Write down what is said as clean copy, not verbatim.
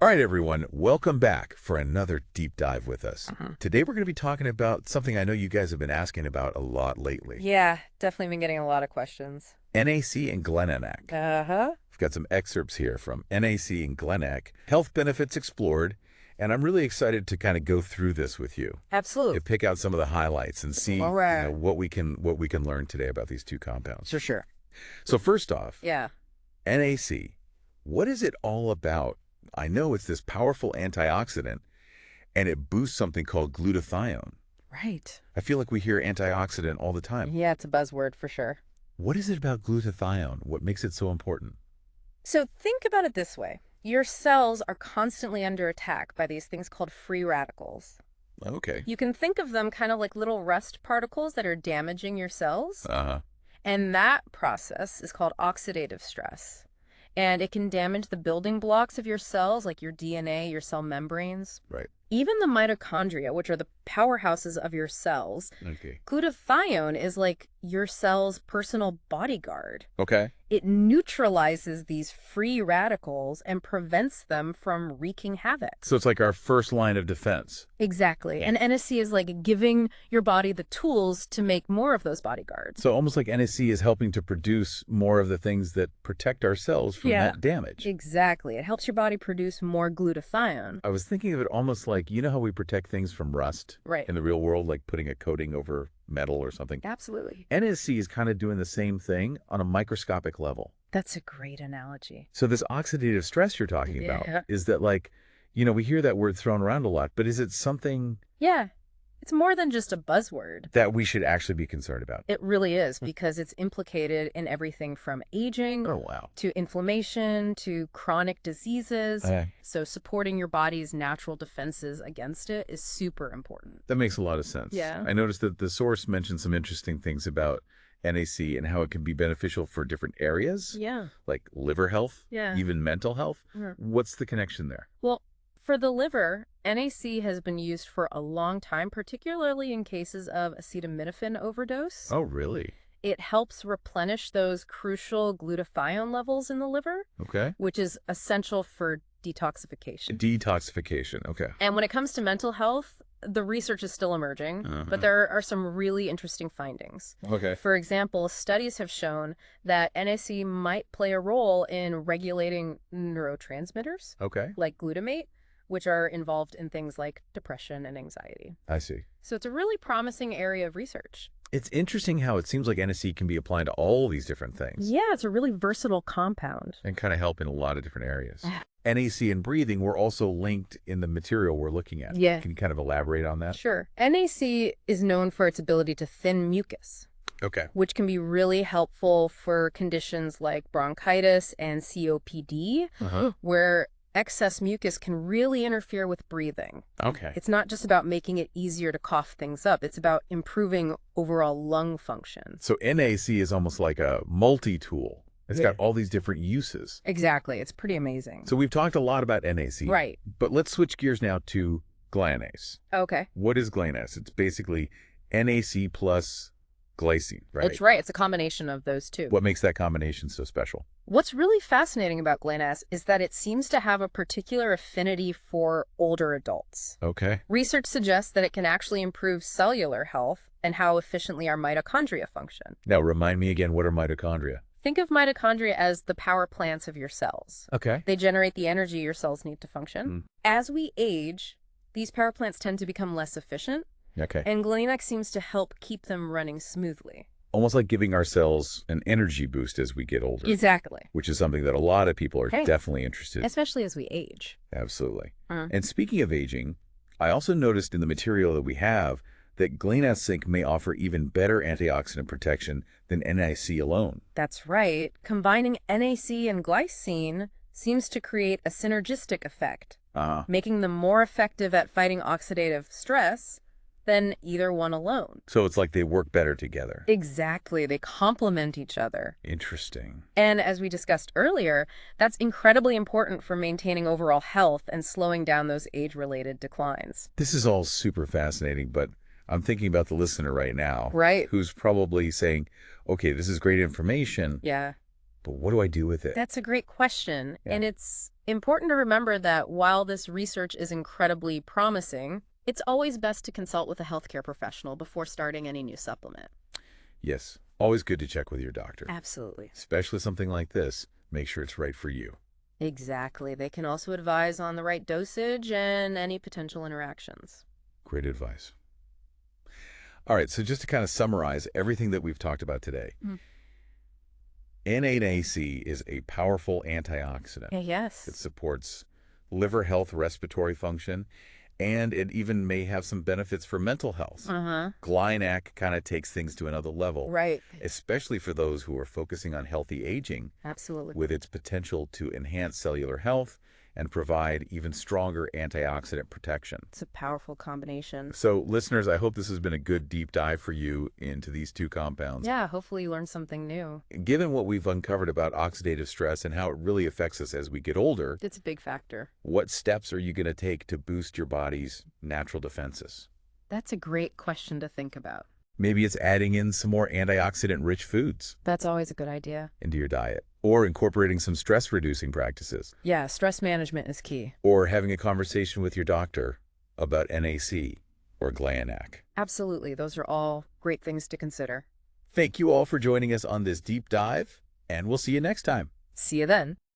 All right, everyone, welcome back for another deep dive with us. Today, we're going to be talking about something I know you guys have been asking about a lot lately. Yeah, definitely been getting a lot of questions. NAC and GlyNAC. Uh-huh. We've got some excerpts here from NAC and GlyNAC, Health Benefits Explored, and I'm really excited to kind of go through this with you. Absolutely. Pick out some of the highlights and see All right. what we can learn today about these two compounds. For sure. So first off, Yeah. NAC, what is it all about? I know it's this powerful antioxidant, and it boosts something called glutathione. Right. I feel like we hear antioxidant all the time. Yeah, it's a buzzword for sure. What is it about glutathione? What makes it so important? So think about it this way. Your cells are constantly under attack by these things called free radicals. Okay. You can think of them kind of like little rust particles that are damaging your cells. Uh-huh. And that process is called oxidative stress. And it can damage the building blocks of your cells, like your DNA, your cell membranes. Right. Even the mitochondria, which are the powerhouses of your cells. Okay. Glutathione is like your cell's personal bodyguard. Okay. It neutralizes these free radicals and prevents them from wreaking havoc. So it's like our first line of defense. Exactly. And NSC is like giving your body the tools to make more of those bodyguards. So almost like NAC is helping to produce more of the things that protect our cells from that damage. Exactly. It helps your body produce more glutathione. I was thinking of it almost like, you know how we protect things from rust Right. in the real world, like putting a coating over metal or something? Absolutely. NAC is kind of doing the same thing on a microscopic level. That's a great analogy. So this oxidative stress you're talking about, Yeah. is that like, we hear that word thrown around a lot, but is it something Yeah. It's more than just a buzzword. that we should actually be concerned about? It really is, because it's implicated in everything from aging Oh, wow. to inflammation to chronic diseases. So supporting your body's natural defenses against it is super important. That makes a lot of sense. Yeah. I noticed that the source mentioned some interesting things about NAC and how it can be beneficial for different areas, Yeah. like liver health, Yeah. even mental health. Mhm. What's the connection there? Well, for the liver, NAC has been used for a long time, particularly in cases of acetaminophen overdose. Oh, really? It helps replenish those crucial glutathione levels in the liver, Okay. which is essential for detoxification. Detoxification. Okay. And when it comes to mental health, the research is still emerging, but there are some really interesting findings. Okay. For example, studies have shown that NAC might play a role in regulating neurotransmitters, Okay. like glutamate, which are involved in things like depression and anxiety. I see. So it's a really promising area of research. It's interesting how it seems like NAC can be applied to all these different things Yeah, it's a really versatile compound. and kind of help in a lot of different areas. NAC and breathing were also linked in the material we're looking at. Yeah. Can you kind of elaborate on that? Sure. NAC is known for its ability to thin mucus, Okay. which can be really helpful for conditions like bronchitis and COPD, where excess mucus can really interfere with breathing. Okay. It's not just about making it easier to cough things up. It's about improving overall lung function. So NAC is almost like a multi-tool. It's got all these different uses. Exactly. It's pretty amazing. So we've talked a lot about NAC. Right. But let's switch gears now to GlyNAC. Okay. What is GlyNAC? It's basically NAC plus glycine, right? It's right. It's a combination of those two. What makes that combination so special? What's really fascinating about GlyNAC is that it seems to have a particular affinity for older adults. Okay. Research suggests that it can actually improve cellular health and how efficiently our mitochondria function. Now, remind me again, what are mitochondria? Think of mitochondria as the power plants of your cells. Okay. They generate the energy your cells need to function. As we age, these power plants tend to become less efficient, Okay. and GlyNAC seems to help keep them running smoothly. Almost like giving our cells an energy boost as we get older. Exactly. Which is something that a lot of people are definitely interested in. Especially as we age. Absolutely. And speaking of aging, I also noticed in the material that we have that GlyNAC may offer even better antioxidant protection than NAC alone. That's right. Combining NAC and glycine seems to create a synergistic effect, making them more effective at fighting oxidative stress than either one alone. So it's like they work better together. Exactly. They complement each other. Interesting. And as we discussed earlier, that's incredibly important for maintaining overall health and slowing down those age-related declines. This is all super fascinating, but I'm thinking about the listener right now. Right. Who's probably saying, okay, this is great information. Yeah. But what do I do with it? That's a great question. Yeah. And it's important to remember that while this research is incredibly promising, it's always best to consult with a healthcare professional before starting any new supplement. Yes, always good to check with your doctor. Absolutely. Especially something like this. Make sure it's right for you. Exactly. They can also advise on the right dosage and any potential interactions. Great advice. All right, so just to kind of summarize everything that we've talked about today, NAC is a powerful antioxidant. Yes. It supports liver health, respiratory function, and it even may have some benefits for mental health. GlyNAC kind of takes things to another level. Right. Especially for those who are focusing on healthy aging. Absolutely. With its potential to enhance cellular health and provide even stronger antioxidant protection. It's a powerful combination. So, listeners, I hope this has been a good deep dive for you into these two compounds. Yeah, hopefully you learned something new. Given what we've uncovered about oxidative stress and how it really affects us as we get older, it's a big factor. What steps are you going to take to boost your body's natural defenses? That's a great question to think about. Maybe it's adding in some more antioxidant-rich foods. That's always a good idea. Into your diet. Or incorporating some stress-reducing practices. Yeah, stress management is key. Or having a conversation with your doctor about NAC or GlyNAC. Absolutely. Those are all great things to consider. Thank you all for joining us on this deep dive, and we'll see you next time. See you then.